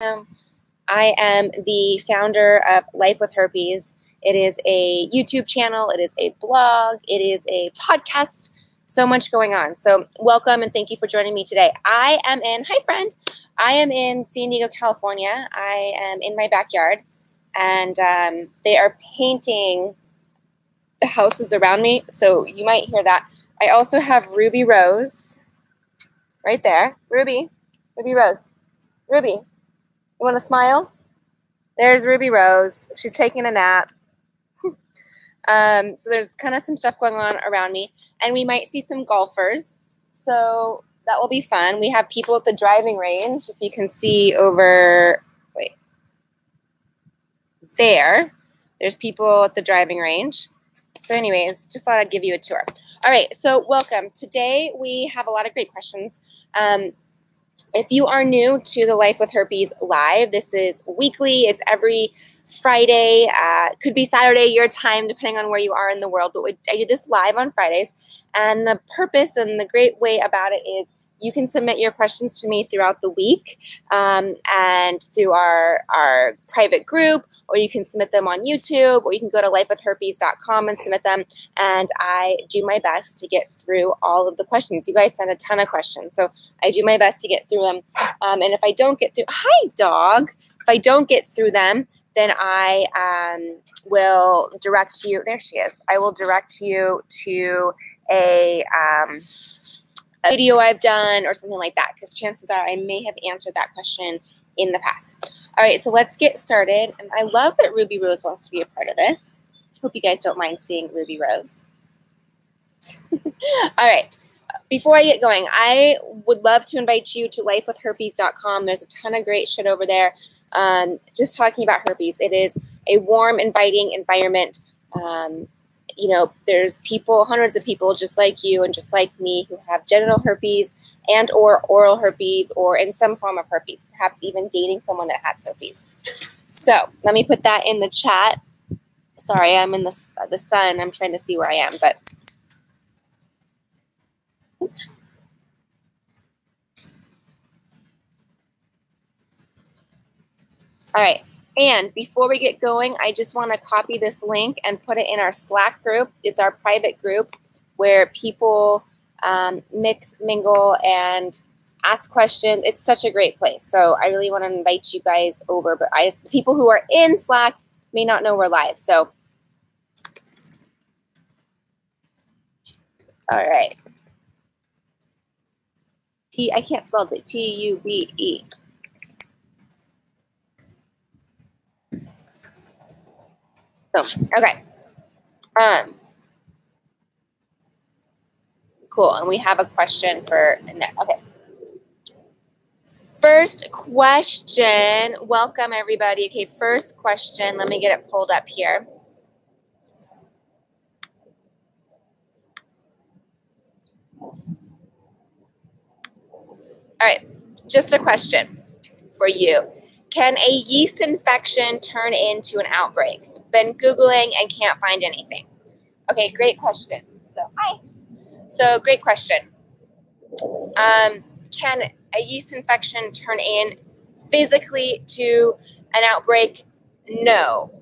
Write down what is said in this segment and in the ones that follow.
I am the founder of Life with Herpes. It is a YouTube channel, it is a blog, it is a podcast, so much going on. So welcome and thank you for joining me today. Hi friend. I am in San Diego, California. I am in my backyard and they are painting the houses around me, so you might hear that. I also have Ruby Rose right there. Ruby Rose. Ruby, you want to smile? There's Ruby Rose. She's taking a nap. So there's kind of some stuff going on around me. And we might see some golfers. So that will be fun. We have people at the driving range. If you can see over, there's people at the driving range. So anyways, just thought I'd give you a tour. All right, so welcome. Today we have a lot of great questions. If you are new to the Life with Herpes Live, this is weekly. It's every Friday. Could be Saturday, your time, depending on where you are in the world. But I do this live on Fridays. And the purpose and the great way about it is you can submit your questions to me throughout the week and through our private group, or you can submit them on YouTube, or you can go to lifewithherpes.com and submit them. And I do my best to get through all of the questions. You guys send a ton of questions, so I do my best to get through them. And if I don't get through, hi dog, if I don't get through them, then I will direct you, there she is, I will direct you to a video I've done or something like that, because chances are I may have answered that question in the past. All right, so let's get started. And I love that Ruby Rose wants to be a part of this. Hope you guys don't mind seeing Ruby Rose. All right, before I get going, I would love to invite you to lifewithherpes.com. There's a ton of great shit over there. Just talking about herpes. It is a warm, inviting environment. You know, there's people, hundreds of people just like you and just like me who have genital herpes and or oral herpes or in some form of herpes, perhaps even dating someone that has herpes. So let me put that in the chat. Sorry, I'm in the sun. I'm trying to see where I am, but oops. All right. And before we get going, I just want to copy this link and put it in our Slack group. It's our private group where people mix, mingle, and ask questions. It's such a great place. So I really want to invite you guys over. But people who are in Slack may not know we're live. So, all right. I can't spell it. T-U-B-E. So, okay. Cool. And we have a question for Nick. Okay. First question. Welcome, everybody. Okay, first question. Let me get it pulled up here. All right. Just a question for you. Can a yeast infection turn into an outbreak? Been Googling and can't find anything. Okay, great question. So great question. Can a yeast infection turn in physically to an outbreak? No.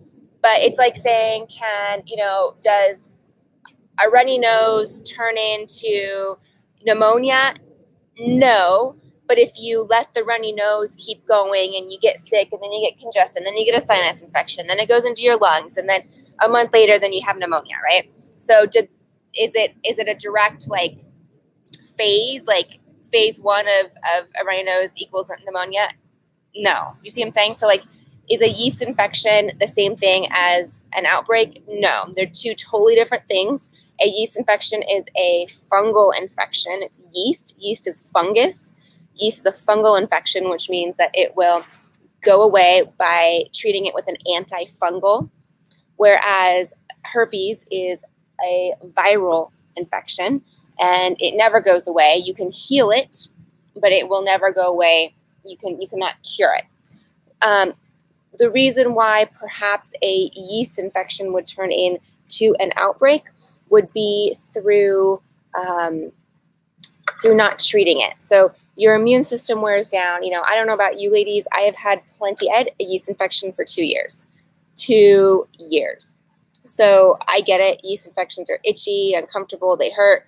But it's like saying, does a runny nose turn into pneumonia? No. But if you let the runny nose keep going and you get sick and then you get congested and then you get a sinus infection, then it goes into your lungs, and then a month later, then you have pneumonia, right? So is it a direct phase, like phase one of a runny nose equals pneumonia? No. You see what I'm saying? So is a yeast infection the same thing as an outbreak? No. They're two totally different things. A yeast infection is a fungal infection. It's yeast. Yeast is fungus. Yeast is a fungal infection, which means that it will go away by treating it with an antifungal, whereas herpes is a viral infection, and it never goes away. You can heal it, but it will never go away. You cannot cure it. The reason why perhaps a yeast infection would turn into an outbreak would be through not treating it. So your immune system wears down. You know, I don't know about you ladies. I have had plenty. I had a yeast infection for 2 years. 2 years. So I get it. Yeast infections are itchy, uncomfortable, they hurt.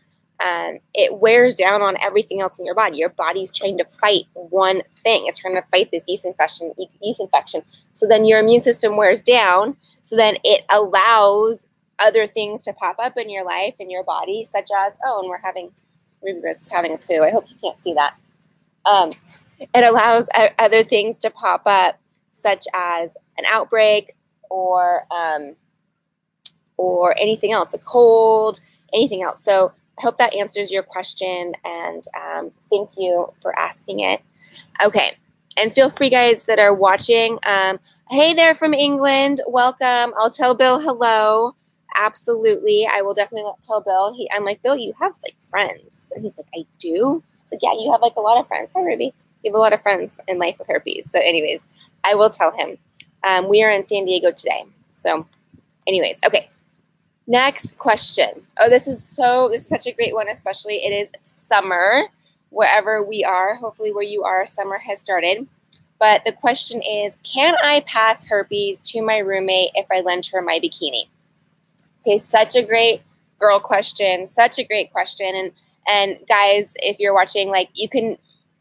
It wears down on everything else in your body. Your body's trying to fight one thing. It's trying to fight this yeast infection. So then your immune system wears down. So then it allows other things to pop up in your life, in your body, such as, oh, and Ruby's having a poo. I hope you can't see that. It allows other things to pop up, such as an outbreak or anything else, a cold, anything else. So I hope that answers your question, and thank you for asking it. Okay, and feel free, guys that are watching. Hey there from England, welcome. I'll tell Bill hello. Absolutely, I will definitely tell Bill. I'm like, Bill, you have like friends, and he's like, I do. It's like, yeah, you have like a lot of friends. Hi, Ruby. You have a lot of friends in Life with Herpes. So, anyways, I will tell him. We are in San Diego today. So, anyways, okay. Next question. Oh, this is such a great one, especially it is summer, wherever we are. Hopefully where you are, summer has started. But the question is, can I pass herpes to my roommate if I lend her my bikini? Okay, such a great girl question. Such a great question. And guys, if you're watching, like, you can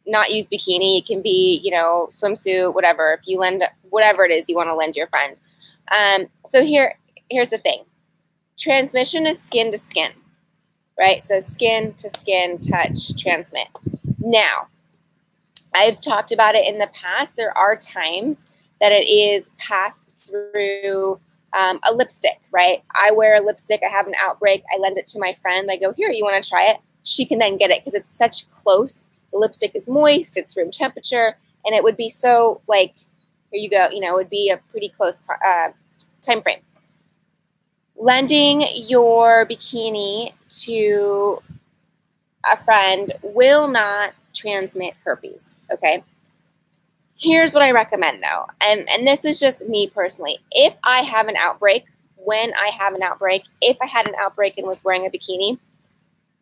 not use bikini. It can be, you know, swimsuit, whatever. If you lend whatever it is you want to lend your friend. So here's the thing. Transmission is skin to skin, right? So skin to skin, touch, transmit. Now, I've talked about it in the past. There are times that it is passed through a lipstick, right? I wear a lipstick. I have an outbreak. I lend it to my friend. I go, here, you want to try it? She can then get it because it's such close. The lipstick is moist. It's room temperature. And it would be so, like, here you go. You know, it would be a pretty close time frame. Lending your bikini to a friend will not transmit herpes, okay? Here's what I recommend, though, and this is just me personally. If I have an outbreak, when I have an outbreak, if I had an outbreak and was wearing a bikini,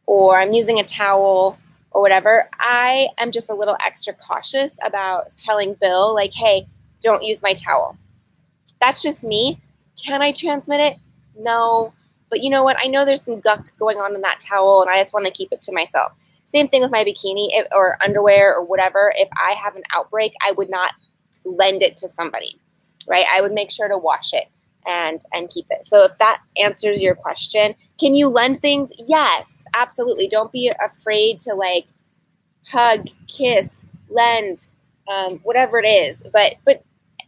or I'm using a towel or whatever, I am just a little extra cautious about telling Bill, like, hey, don't use my towel. That's just me. Can I transmit it? No, but you know what? I know there's some guck going on in that towel, and I just want to keep it to myself. Same thing with my bikini or underwear or whatever. If I have an outbreak, I would not lend it to somebody, right? I would make sure to wash it and keep it. So if that answers your question, can you lend things? Yes, absolutely. Don't be afraid to, like, hug, kiss, lend, whatever it is. But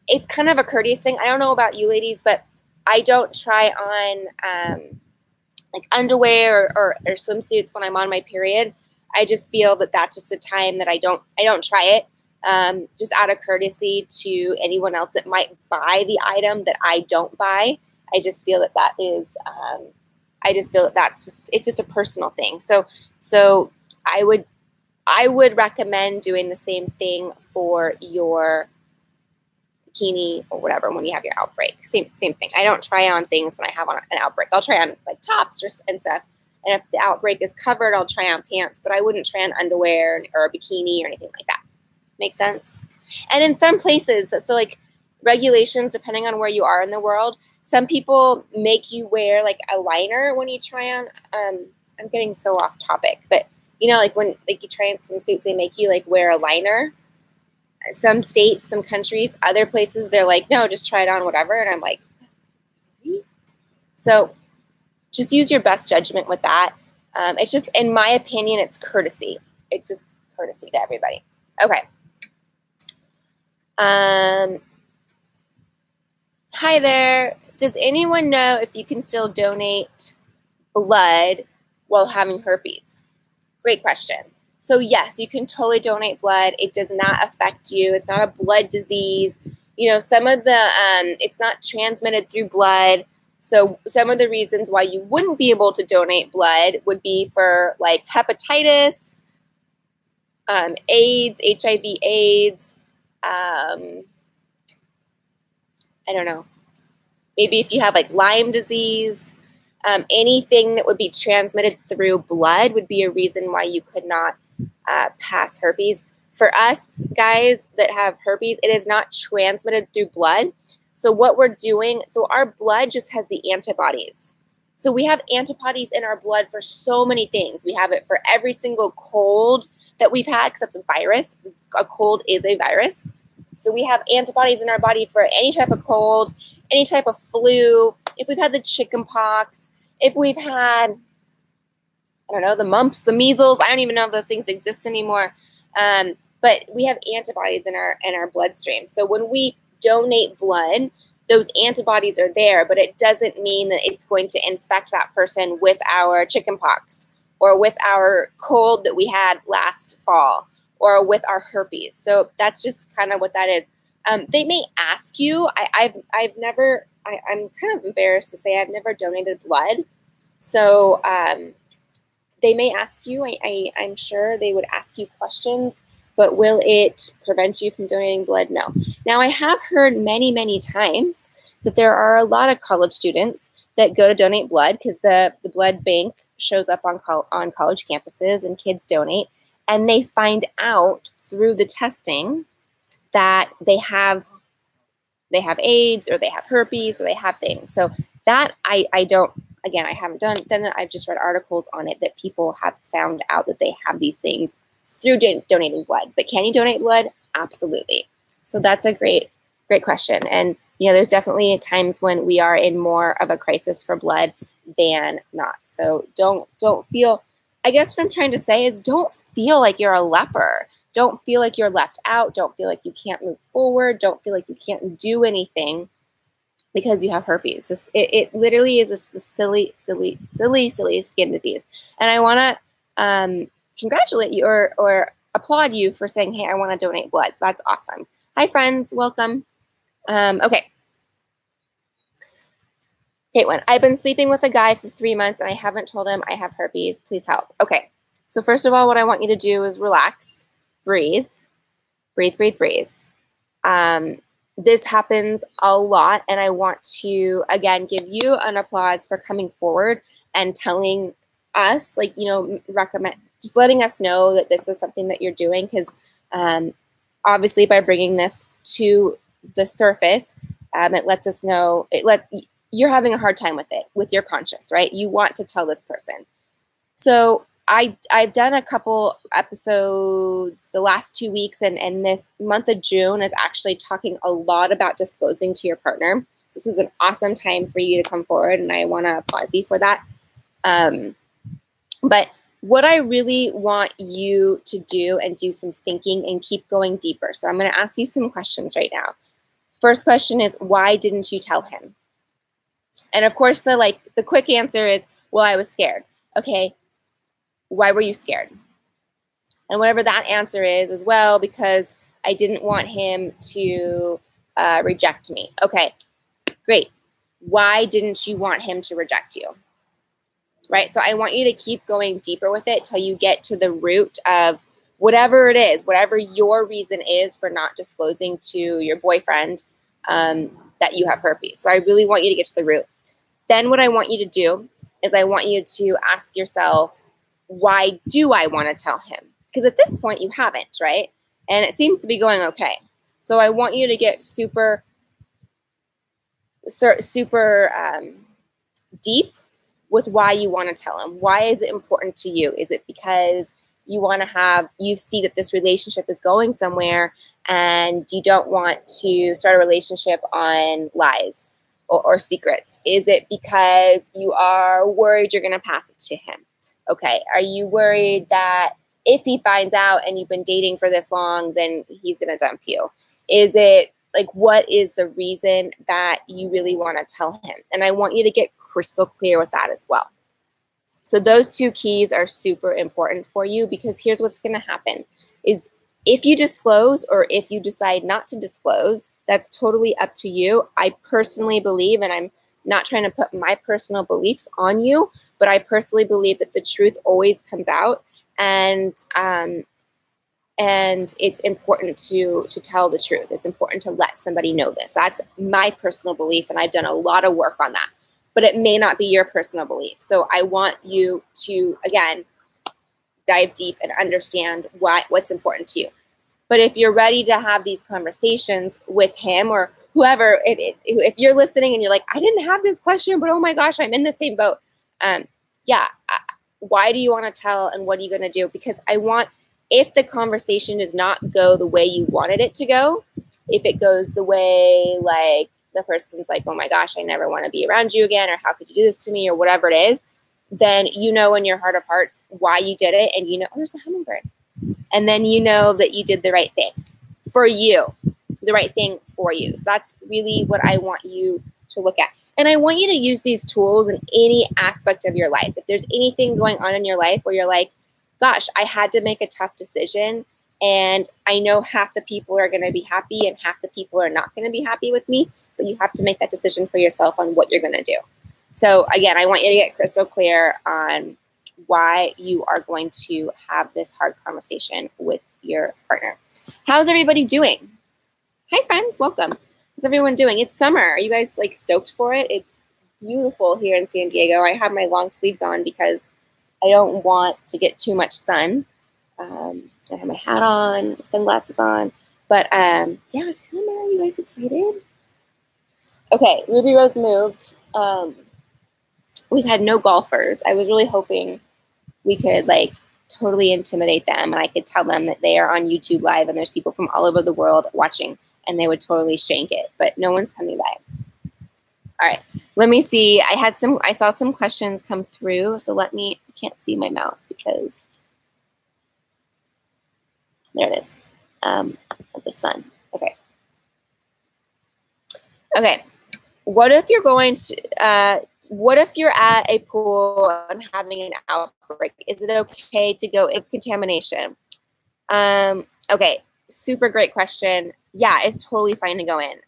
it's kind of a courteous thing. I don't know about you ladies, but I don't try on like underwear or swimsuits when I'm on my period. I just feel that that's just a time that I don't try it, just out of courtesy to anyone else that might buy the item that I don't buy. I just feel that is, it's just a personal thing. So I would recommend doing the same thing for your bikini or whatever when you have your outbreak. Same thing. I don't try on things when I have an outbreak. I'll try on like tops and stuff. And if the outbreak is covered, I'll try on pants, but I wouldn't try on underwear or a bikini or anything like that. Make sense? And in some places, so like regulations, depending on where you are in the world, some people make you wear like a liner when you try on, I'm getting so off topic, but you know, like when like you try on some suits, they make you like wear a liner. Some states, some countries, other places, they're like, no, just try it on, whatever. And I'm like, really? So just use your best judgment with that. It's just, in my opinion, it's courtesy. It's just courtesy to everybody. Okay. Hi there. Does anyone know if you can still donate blood while having herpes? Great question. So yes, you can totally donate blood. It does not affect you. It's not a blood disease. You know, some of the, it's not transmitted through blood. So some of the reasons why you wouldn't be able to donate blood would be for like hepatitis, AIDS, HIV AIDS, I don't know. Maybe if you have like Lyme disease, anything that would be transmitted through blood would be a reason why you could not pass herpes. For us guys that have herpes, it is not transmitted through blood. So what we're doing, so our blood just has the antibodies. So we have antibodies in our blood for so many things. We have it for every single cold that we've had, because that's a virus. A cold is a virus. So we have antibodies in our body for any type of cold, any type of flu. If we've had the chicken pox, if we've had, I don't know, the mumps, the measles, I don't even know if those things exist anymore. But we have antibodies in our bloodstream. So when we donate blood, those antibodies are there, but it doesn't mean that it's going to infect that person with our chicken pox or with our cold that we had last fall or with our herpes. So that's just kind of what that is. They may ask you, I'm kind of embarrassed to say I've never donated blood. So they may ask you, I'm sure they would ask you questions, but will it prevent you from donating blood? No. Now, I have heard many, many times that there are a lot of college students that go to donate blood because the blood bank shows up on college campuses and kids donate, and they find out through the testing that they have AIDS or they have herpes or they have things. So that I don't, again, I haven't done it. I've just read articles on it that people have found out that they have these things through donating blood. But can you donate blood? Absolutely. So that's a great question. And, there's definitely times when we are in more of a crisis for blood than not. So don't feel, I guess what I'm trying to say is don't feel like you're a leper. Don't feel like you're left out. Don't feel like you can't move forward. Don't feel like you can't do anything because you have herpes. It literally is a silly skin disease. And I want to congratulate you or applaud you for saying, hey, I want to donate blood. So that's awesome. Hi, friends. Welcome. Okay. Caitlin, I've been sleeping with a guy for 3 months and I haven't told him I have herpes. Please help. Okay. So first of all, what I want you to do is relax, breathe. This happens a lot, and I want to, again, give you an applause for coming forward and telling us, recommend, just letting us know that this is something that you're doing, because obviously by bringing this to the surface, it lets us know, you're having a hard time with it, with your conscience, right? You want to tell this person. So I've done a couple episodes the last 2 weeks, and this month of June is actually talking a lot about disclosing to your partner. So this is an awesome time for you to come forward, and I want to applaud you for that. But what I really want you to do and do some thinking and keep going deeper. So I'm going to ask you some questions right now. First question is, why didn't you tell him? And of course, the quick answer is, well, I was scared. Okay. Why were you scared? And whatever that answer is well, because I didn't want him to reject me. Okay, great. Why didn't you want him to reject you? Right? So I want you to keep going deeper with it till you get to the root of whatever it is, whatever your reason is for not disclosing to your boyfriend that you have herpes. So I really want you to get to the root. Then what I want you to do is I want you to ask yourself, why do I want to tell him? Because at this point you haven't, right? And it seems to be going okay. So I want you to get super deep with why you want to tell him. Why is it important to you? Is it because you want to you see that this relationship is going somewhere and you don't want to start a relationship on lies or secrets? Is it because you are worried you're going to pass it to him? Okay. Are you worried that if he finds out and you've been dating for this long, then he's going to dump you? Is it what is the reason that you really want to tell him? And I want you to get crystal clear with that as well. So those two keys are super important for you, because here's what's going to happen is if you disclose or if you decide not to disclose, that's totally up to you. I personally believe, and I'm not trying to put my personal beliefs on you, but I personally believe that the truth always comes out, and it's important to tell the truth. It's important to let somebody know this. That's my personal belief, and I've done a lot of work on that. But it may not be your personal belief. So I want you to, again, dive deep and understand what's important to you. But if you're ready to have these conversations with him or whoever, if you're listening and you're like, I didn't have this question, but oh my gosh, I'm in the same boat. Why do you want to tell, and what are you going to do? Because if the conversation does not go the way you wanted it to go, if it goes the way like the person's like, oh my gosh, I never want to be around you again, or how could you do this to me, or whatever it is, then you know in your heart of hearts why you did it, and you know, oh, there's a hummingbird. And then you know that you did the right thing for you, the right thing for you. So that's really what I want you to look at. And I want you to use these tools in any aspect of your life. If there's anything going on in your life where you're like, gosh, I had to make a tough decision, and I know half the people are going to be happy and half the people are not going to be happy with me, but you have to make that decision for yourself on what you're going to do. So again, I want you to get crystal clear on why you are going to have this hard conversation with your partner. How's everybody doing? Hi friends, welcome. How's everyone doing? It's summer. Are you guys like stoked for it? It's beautiful here in San Diego. I have my long sleeves on because I don't want to get too much sun. I have my hat on, sunglasses on, but yeah, it's summer. Are you guys excited? Okay, Ruby Rose moved. We've had no golfers. I was really hoping we could like totally intimidate them, and I could tell them that they are on YouTube Live and there's people from all over the world watching, and they would totally shank it, but no one's coming by. All right, let me see. I saw some questions come through, so I can't see my mouse because there it is, of the sun. Okay. What if you're at a pool and having an outbreak? Is it okay to go in contamination? Okay, super great question. Yeah, it's totally fine to go in.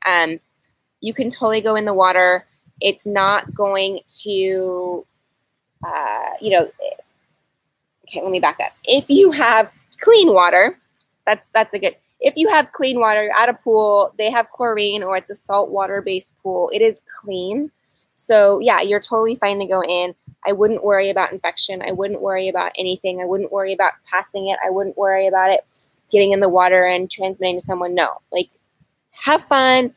You can totally go in the water. It's not going to, okay, let me back up. If you have clean water, that's a good. If you have clean water, you're at a pool, they have chlorine or it's a salt water-based pool, it is clean. So yeah, you're totally fine to go in. I wouldn't worry about infection. I wouldn't worry about anything. I wouldn't worry about passing it. I wouldn't worry about it getting in the water and transmitting to someone. No, like have fun,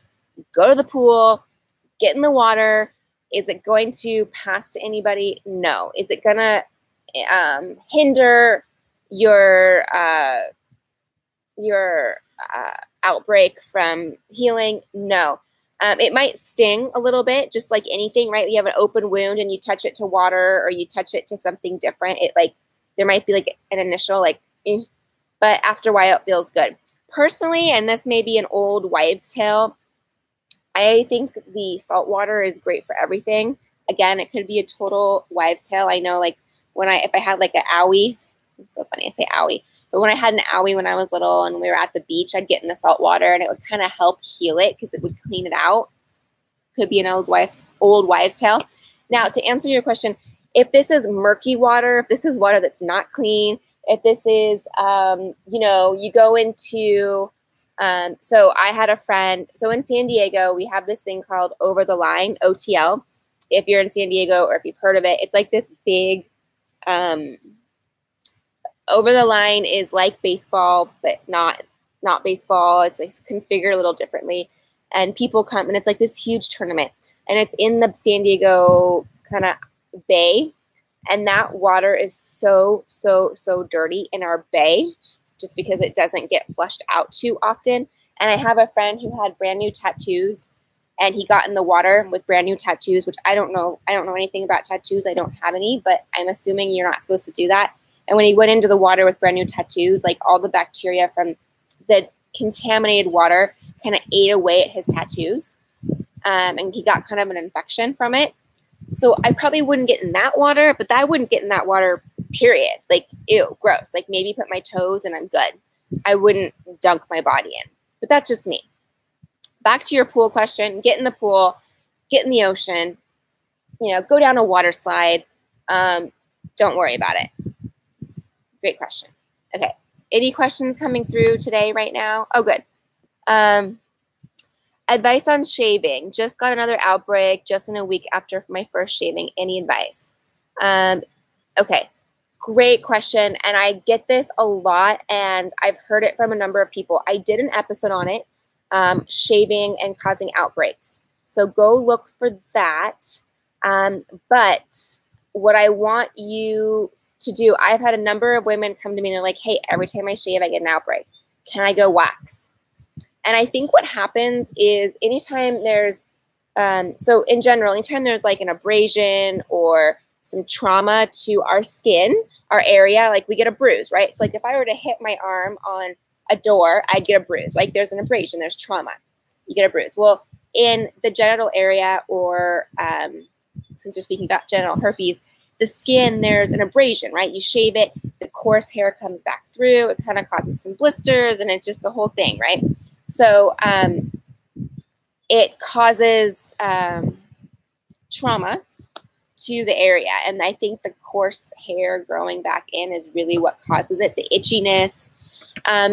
go to the pool, get in the water. Is it going to pass to anybody? No. Is it going to hinder your outbreak from healing? No. It might sting a little bit, just like anything, right? You have an open wound and you touch it to water or you touch it to something different. There might be like an initial but after a while it feels good. Personally, and this may be an old wives' tale, I think the salt water is great for everything. Again, it could be a total wives' tale. I know if I had like an owie, it's so funny I say owie, but when I had an owie when I was little and we were at the beach, I'd get in the salt water and it would kind of help heal it because it would clean it out. Could be an old wives' tale. Now, to answer your question, if this is murky water, if this is water that's not clean, if this is, you go into, so I had a friend, so in San Diego, we have this thing called Over the Line, OTL. If you're in San Diego or if you've heard of it, it's like this big, Over the Line is like baseball, but not baseball. It's like configured a little differently. And people come, and it's like this huge tournament. And it's in the San Diego kind of bay. And that water is so, so, so dirty in our bay just because it doesn't get flushed out too often. And I have a friend who had brand new tattoos, and he got in the water with brand new tattoos, which I don't know anything about tattoos. I don't have any, but I'm assuming you're not supposed to do that. And when he went into the water with brand new tattoos, like all the bacteria from the contaminated water kind of ate away at his tattoos. And he got kind of an infection from it. So I probably wouldn't get in that water, but I wouldn't get in that water, period. Like, ew, gross. Like maybe put my toes and I'm good. I wouldn't dunk my body in. But that's just me. Back to your pool question. Get in the pool. Get in the ocean. Go down a water slide. Don't worry about it. Great question. Okay. Any questions coming through today right now? Oh, good. Advice on shaving. Just got another outbreak just in a week after my first shaving. Any advice? Okay. Great question. And I get this a lot, and I've heard it from a number of people. I did an episode on it, shaving and causing outbreaks. So go look for that. But what I want you to do, I've had a number of women come to me and they're like, hey, every time I shave, I get an outbreak. Can I go wax? And I think what happens is anytime there's, so in general, anytime there's like an abrasion or some trauma to our skin, our area, like we get a bruise, right? So like if I were to hit my arm on a door, I'd get a bruise. Like there's an abrasion, there's trauma, you get a bruise. Well, in the genital area, or since we're speaking about genital herpes, the skin, there's an abrasion, right? You shave it, the coarse hair comes back through, it kind of causes some blisters, and it's just the whole thing, right? So it causes trauma to the area. And I think the coarse hair growing back in is really what causes it, the itchiness.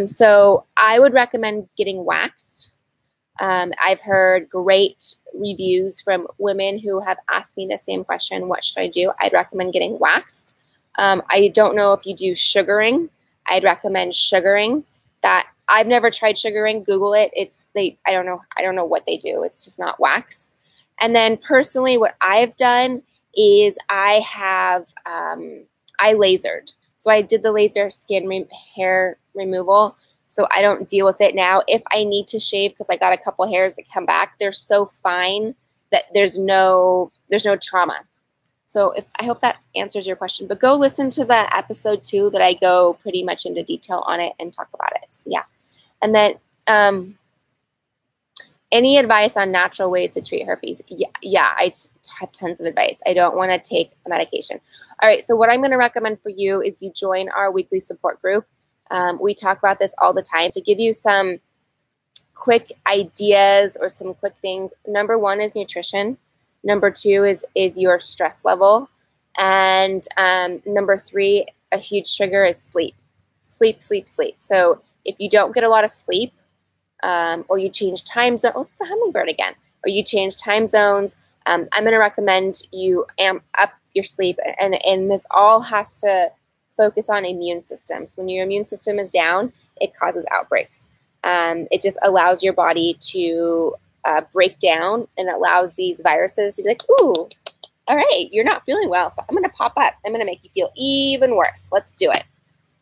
So I would recommend getting waxed. I've heard great reviews from women who have asked me the same question, what should I do? I'd recommend getting waxed. I don't know if you do sugaring. I'd recommend sugaring. That I've never tried sugaring. Google it. I don't know what they do. It's just not wax. And then personally, what I've done is I lasered. So I did the laser hair removal. So I don't deal with it now. If I need to shave because I got a couple hairs that come back, they're so fine that there's no trauma. So I hope that answers your question. But go listen to the episode 2 that I go pretty much into detail on it and talk about it. So yeah. And then any advice on natural ways to treat herpes? Yeah, I have tons of advice. I don't want to take a medication. All right, so what I'm going to recommend for you is you join our weekly support group. We talk about this all the time to give you some quick ideas or some quick things. Number 1 is nutrition. Number 2 is your stress level. And number 3, a huge trigger is sleep. Sleep. So if you don't get a lot of sleep, or you change time zone, look at the hummingbird again, or you change time zones, I'm going to recommend you amp up your sleep. And this all has to focus on immune systems. When your immune system is down, it causes outbreaks. It just allows your body to break down, and allows these viruses to be like, ooh, all right, you're not feeling well, so I'm going to pop up. I'm going to make you feel even worse. Let's do it,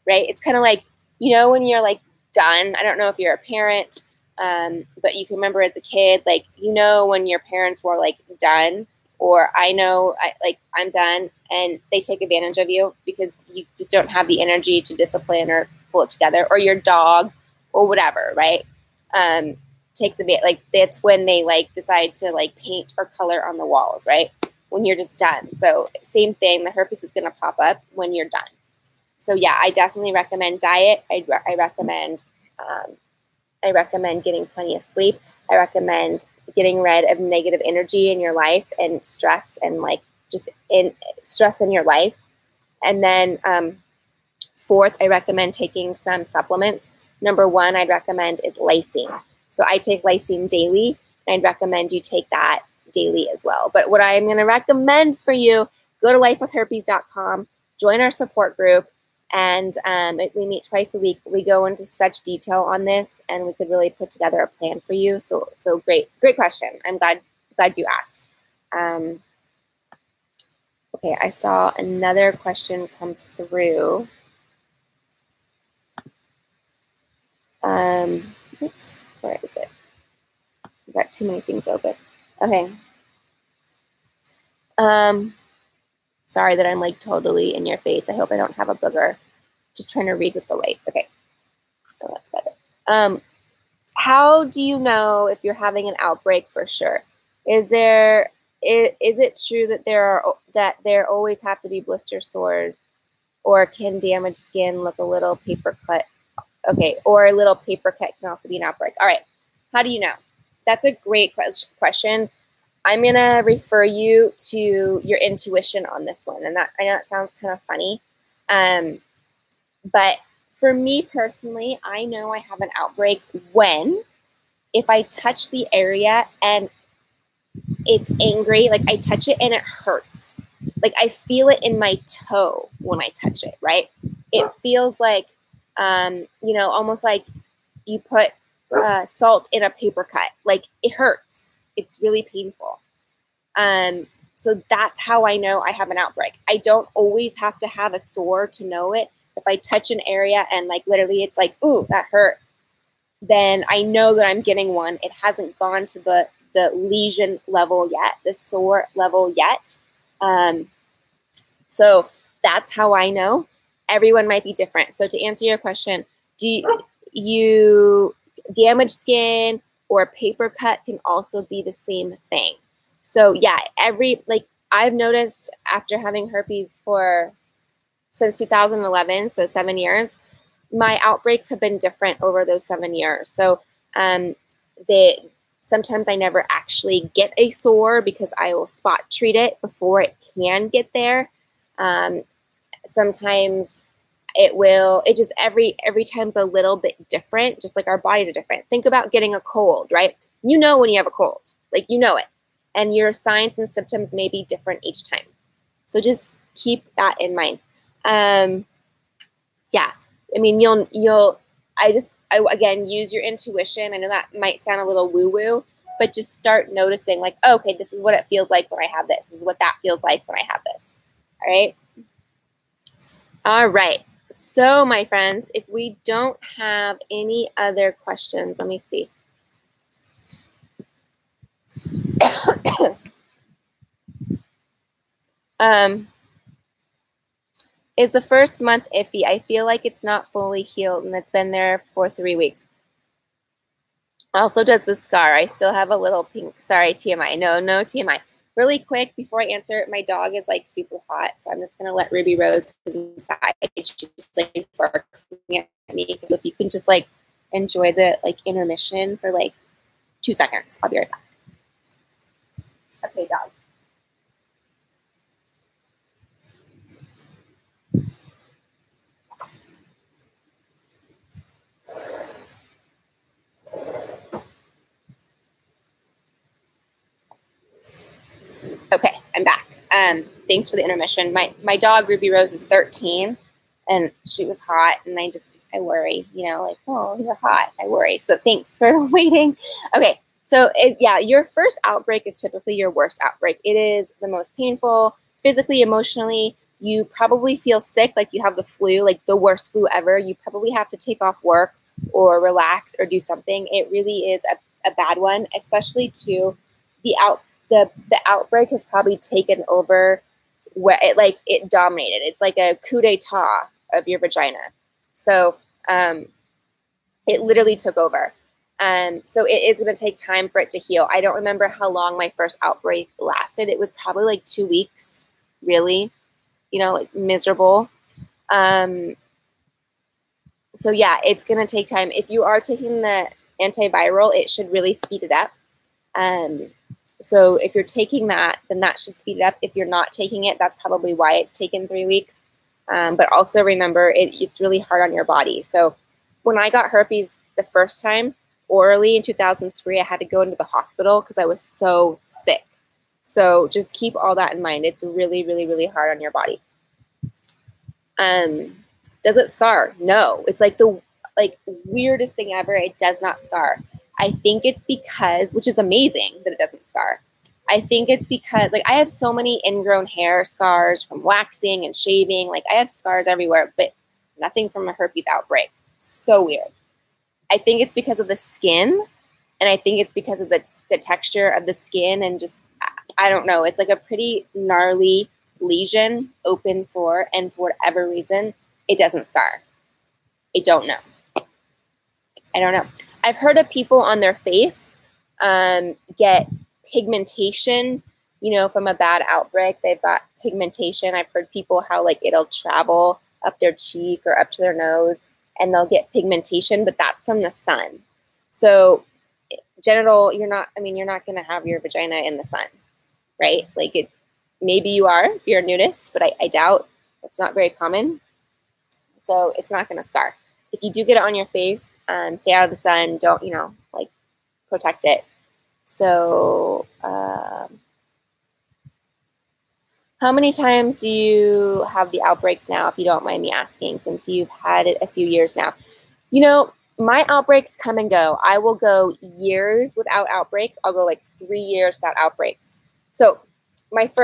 right? It's kind of like, when you're like done. I don't know if you're a parent, but you can remember as a kid, like, when your parents were like done, or I'm done, and they take advantage of you because you just don't have the energy to discipline or pull it together, or your dog or whatever, right? Takes a bit, like that's when they like decide to like paint or color on the walls, right? When you're just done. So same thing, the herpes is going to pop up when you're done. So yeah, I definitely recommend diet. I recommend getting plenty of sleep. I recommend getting rid of negative energy in your life and stress, and like just stress in your life. And then 4th, I recommend taking some supplements. Number 1 I'd recommend is lysine. So I take lysine daily, and I'd recommend you take that daily as well. But what I'm going to recommend for you, go to lifewithherpes.com, join our support group, and we meet twice a week. We go into such detail on this, and we could really put together a plan for you. So great question. I'm glad you asked. Okay, I saw another question come through. Oops, where is it? I've got too many things open. Okay. Sorry that I'm like totally in your face. I hope I don't have a booger. Just trying to read with the light. Okay. Oh, that's better. How do you know if you're having an outbreak for sure? Is it true that there always have to be blister sores, or can damaged skin look a little paper cut? Okay, or a little paper cut can also be an outbreak. All right, how do you know? That's a great question. I'm going to refer you to your intuition on this one. And I know that sounds kind of funny. But for me personally, I know I have an outbreak if I touch the area and it's angry, like I touch it and it hurts. like I feel it in my toe when I touch it, right? It feels like, you know, almost like you put salt in a paper cut. Like it hurts. It's really painful. So that's how I know I have an outbreak. I don't always have to have a sore to know it. If I touch an area and like literally it's like, ooh, that hurt, then I know that I'm getting one. It hasn't gone to the lesion level yet, the sore level yet. So that's how I know. Everyone might be different. So to answer your question, do you damage skin or paper cut can also be the same thing. So yeah, I've noticed after having herpes since 2011, so 7 years, my outbreaks have been different over those 7 years. So sometimes I never actually get a sore because I will spot treat it before it can get there. Sometimes it just every time's a little bit different, just like our bodies are different. Think about getting a cold, right? You know when you have a cold, like you know it. And your signs and symptoms may be different each time. So just keep that in mind. Yeah, I mean, again, use your intuition. I know that might sound a little woo-woo, but just start noticing like, oh, okay, this is what it feels like when I have this. This is what that feels like when I have this. All right. All right. So my friends, if we don't have any other questions, let me see. Is the first month iffy? I feel like it's not fully healed and it's been there for 3 weeks. Also, does the scar? I still have a little pink. Sorry, TMI. No TMI. Really quick before I answer, my dog is like super hot, so I'm just gonna let Ruby Rose inside. She's like barking at me. If you can just like enjoy the like intermission for like 2 seconds, I'll be right back. Okay, dog. Okay, I'm back. Thanks for the intermission. My dog Ruby Rose is 13, and she was hot, and I worry, you know, like, oh, you're hot. I worry. So thanks for waiting. Okay, so your first outbreak is typically your worst outbreak. It is the most painful, physically, emotionally. You probably feel sick, like you have the flu, like the worst flu ever. You probably have to take off work or relax or do something. It really is a bad one, especially to the outbreak has probably taken over where it dominated. It's like a coup d'etat of your vagina. So it literally took over. So it is going to take time for it to heal. I don't remember how long my first outbreak lasted. It was probably like 2 weeks, really, you know, like miserable. So yeah, it's going to take time. If you are taking the antiviral, it should really speed it up. So if you're taking that, then that should speed it up. If you're not taking it, that's probably why it's taken 3 weeks. But also remember, it's really hard on your body. So when I got herpes the first time orally in 2003, I had to go into the hospital because I was so sick. So just keep all that in mind. It's really, really, really hard on your body. Does it scar? No. It's like the weirdest thing ever. It does not scar. I think it's because, which is amazing that it doesn't scar. I think it's because I have so many ingrown hair scars from waxing and shaving. Like I have scars everywhere, but nothing from a herpes outbreak. So weird. I think it's because of the skin, and I think it's because of the texture of the skin, and just, I don't know. It's like a pretty gnarly lesion, open sore, and for whatever reason, it doesn't scar. I don't know. I've heard of people on their face get pigmentation, you know, from a bad outbreak. They've got pigmentation. I've heard people how it'll travel up their cheek or up to their nose, and they'll get pigmentation, but that's from the sun. So genital, you're not going to have your vagina in the sun, right? Maybe you are if you're a nudist, but I doubt. It's not very common. So it's not going to scar. If you do get it on your face, stay out of the sun. Don't, protect it. So, How many times do you have the outbreaks now, if you don't mind me asking, since you've had it a few years now? You know, my outbreaks come and go. I will go years without outbreaks. I'll go like 3 years without outbreaks. So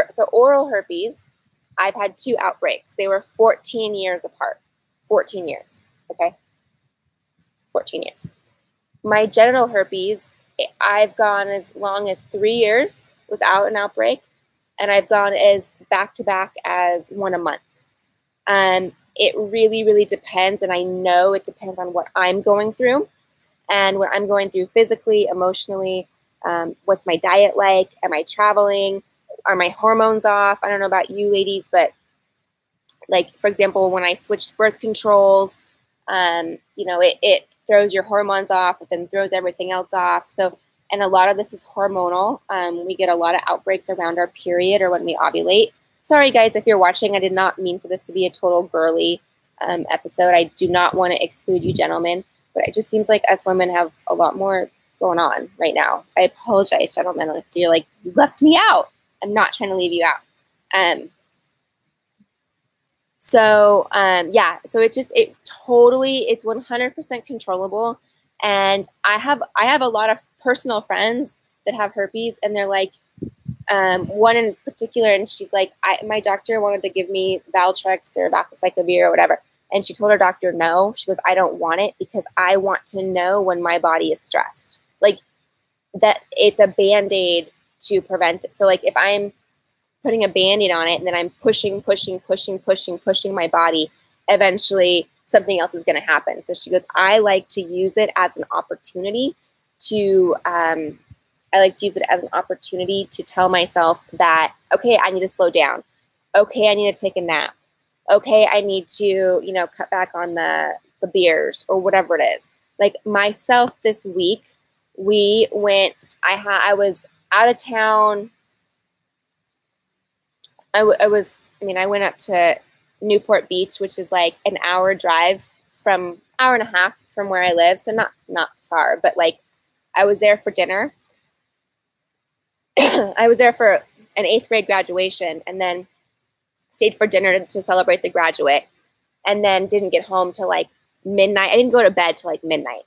so oral herpes, I've had 2 outbreaks. They were 14 years apart. 14 years. Okay. 14 years. My genital herpes, I've gone as long as 3 years without an outbreak, and I've gone as back to back as 1 a month. It really, really depends, and I know it depends on what I'm going through and what I'm going through physically, emotionally. What's my diet like? Am I traveling? Are my hormones off? I don't know about you ladies, but like, for example, when I switched birth controls, it throws your hormones off, but then throws everything else off. So, and a lot of this is hormonal. We get a lot of outbreaks around our period or when we ovulate. Sorry, guys, if you're watching, I did not mean for this to be a total girly episode. I do not want to exclude you gentlemen, but it just seems like us women have a lot more going on right now. I apologize, gentlemen, if you're like, you left me out. I'm not trying to leave you out. So it's 100% controllable. And I have a lot of personal friends that have herpes, and they're like, one in particular, and she's like, my doctor wanted to give me Valtrex or Valacyclovir or whatever. And she told her doctor no. She goes, I don't want it because I want to know when my body is stressed. Like, that it's a Band-Aid to prevent it. So like if I'm putting a Band-Aid on it and then I'm pushing my body, eventually something else is going to happen. So she goes, I like to use it as an opportunity to tell myself that, okay, I need to slow down. Okay, I need to take a nap. Okay, I need to, cut back on the beers or whatever it is. Like myself this week, I was out of town. I went up to Newport Beach, which is like an hour and a half from where I live. So not far, but like I was there for dinner. I was there for an 8th grade graduation and then stayed for dinner to celebrate the graduate, and then didn't get home till like midnight. I didn't go to bed till like midnight.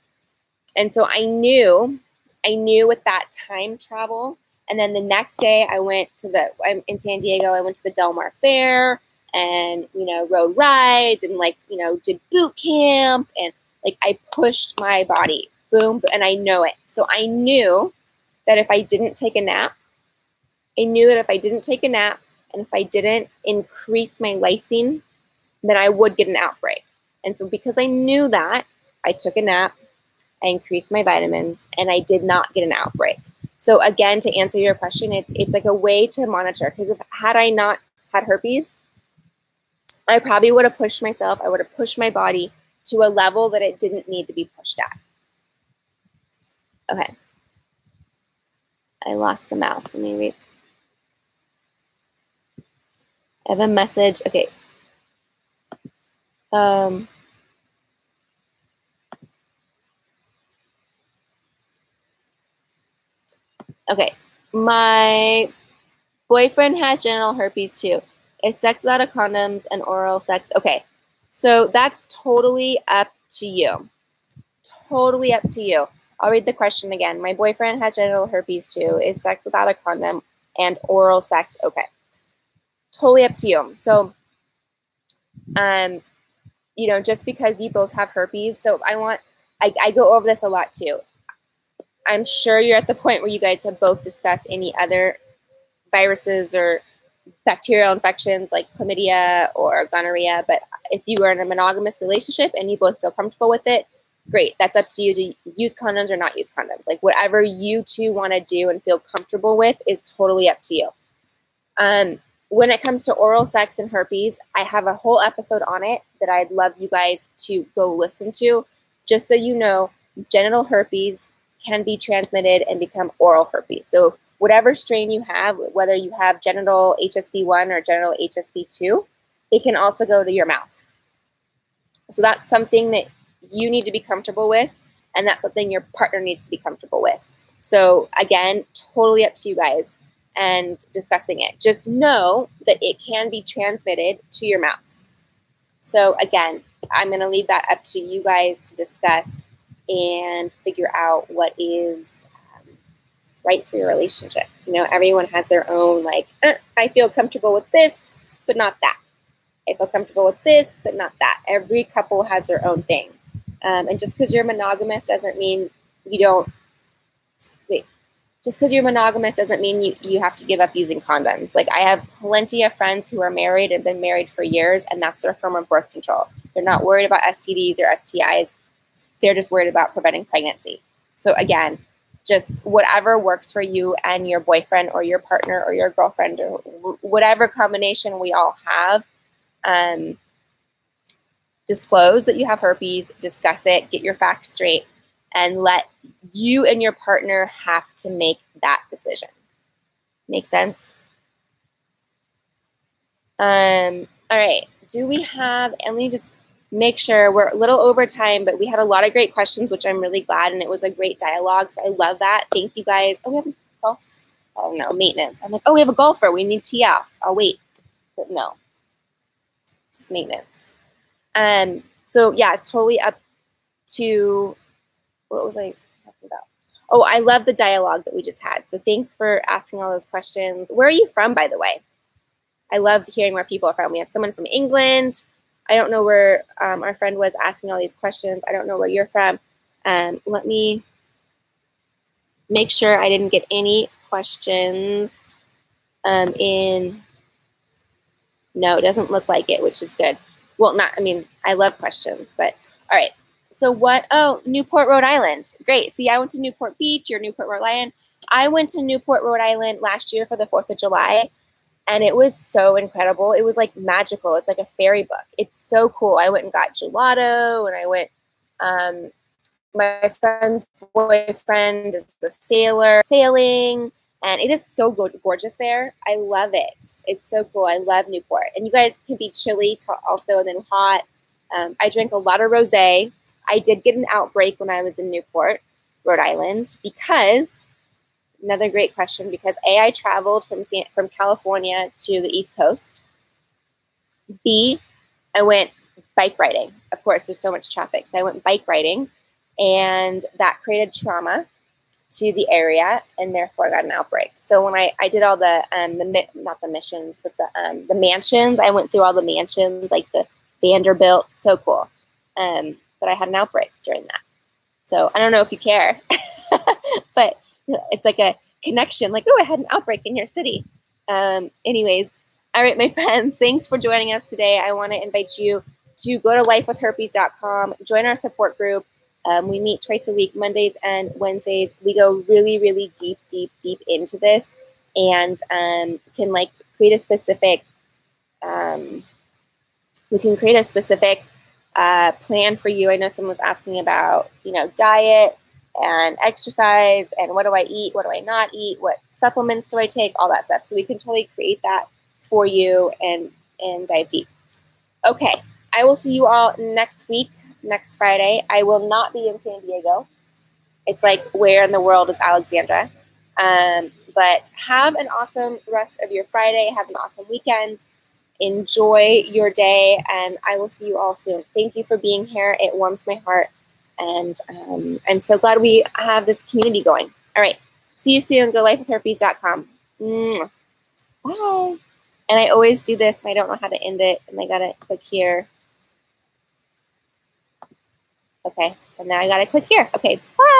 And so I knew with that time travel. And then the next day I'm in San Diego. I went to the Del Mar Fair and, rode rides and did boot camp, and like I pushed my body, boom. And I know it. So I knew that if I didn't take a nap, and if I didn't increase my lysine, then I would get an outbreak. And so because I knew that, I took a nap, I increased my vitamins, and I did not get an outbreak. So again, to answer your question, it's like a way to monitor. Because had I not had herpes, I probably would have pushed myself. I would have pushed my body to a level that it didn't need to be pushed at. Okay. I lost the mouse. Let me read. I have a message. Okay. Okay. My boyfriend has genital herpes too. Is sex without a condoms and oral sex? Okay. So that's totally up to you. Totally up to you. I'll read the question again. My boyfriend has genital herpes too. Is sex without a condom and oral sex okay? Totally up to you. So, just because you both have herpes, so I go over this a lot too. I'm sure you're at the point where you guys have both discussed any other viruses or bacterial infections like chlamydia or gonorrhea, but if you are in a monogamous relationship and you both feel comfortable with it, great. That's up to you to use condoms or not use condoms. Like whatever you two want to do and feel comfortable with is totally up to you. When it comes to oral sex and herpes, I have a whole episode on it that I'd love you guys to go listen to. Just so you know, genital herpes can be transmitted and become oral herpes. So whatever strain you have, whether you have genital HSV1 or genital HSV2, it can also go to your mouth. So that's something that you need to be comfortable with, and that's something your partner needs to be comfortable with. So again, totally up to you guys. and discussing it. Just know that it can be transmitted to your mouth. So again, I'm going to leave that up to you guys to discuss and figure out what is right for your relationship. You know, everyone has their own, like, I feel comfortable with this, but not that. I feel comfortable with this, but not that. Every couple has their own thing. And just because you're monogamous doesn't mean you don't, just because you're monogamous doesn't mean you have to give up using condoms. Like, I have plenty of friends who are married and been married for years, and that's their form of birth control. They're not worried about STDs or STIs. They're just worried about preventing pregnancy. So again, just whatever works for you and your boyfriend or your partner or your girlfriend or whatever combination we all have, disclose that you have herpes, discuss it, get your facts straight, and let you and your partner have to make that decision. Make sense? All right. Do we have, and let me just make sure, we're a little over time, but we had a lot of great questions, which I'm really glad, and it was a great dialogue, so I love that. Thank you guys. Oh, we have a golf? Oh, no, maintenance. I'm like, oh, we have a golfer. We need tee off. I'll wait. But no, just maintenance. So yeah, it's totally up to, what was I talking about? Oh, I love the dialogue that we just had. So thanks for asking all those questions. Where are you from, by the way? I love hearing where people are from. We have someone from England. I don't know where our friend was asking all these questions. I don't know where you're from. Let me make sure I didn't get any questions in. No, it doesn't look like it, which is good. Well, I love questions, but all right. So Newport, Rhode Island. Great. See, I went to Newport Beach, you're Newport, Rhode Island. I went to Newport, Rhode Island last year for the 4th of July, and it was so incredible. It was like magical. It's like a fairy book. It's so cool. I went and got gelato, and I went, my friend's boyfriend is the sailor, sailing. And it is so gorgeous there. I love it. It's so cool. I love Newport. And you guys can be chilly also and then hot. I drank a lot of rosé. I did get an outbreak when I was in Newport, Rhode Island, because, another great question, because A, I traveled from California to the East Coast. B, I went bike riding. Of course, there's so much traffic. So I went bike riding, and that created trauma to the area, and therefore I got an outbreak. So when I did all the not the missions, but the mansions, I went through all the mansions, like the Vanderbilt, so cool. But I had an outbreak during that. So I don't know if you care, but it's like a connection, like, oh, I had an outbreak in your city. Anyways, all right, my friends, thanks for joining us today. I want to invite you to go to lifewithherpes.com, join our support group. We meet twice a week, Mondays and Wednesdays. We go really, really deep into this, and can create a specific. We can create a specific plan for you. I know someone was asking about, diet and exercise, and what do I eat, what do I not eat, what supplements do I take, all that stuff. So we can totally create that for you and dive deep. Okay, I will see you all next week. Next Friday. I will not be in San Diego. It's like, where in the world is Alexandra? But have an awesome rest of your Friday. Have an awesome weekend. Enjoy your day, and I will see you all soon. Thank you for being here. It warms my heart, and I'm so glad we have this community going. All right. See you soon. Go to lifewithherpes.com. Bye. And I always do this, and I don't know how to end it, and I got to click here. Okay, and now I gotta click here. Okay, bye.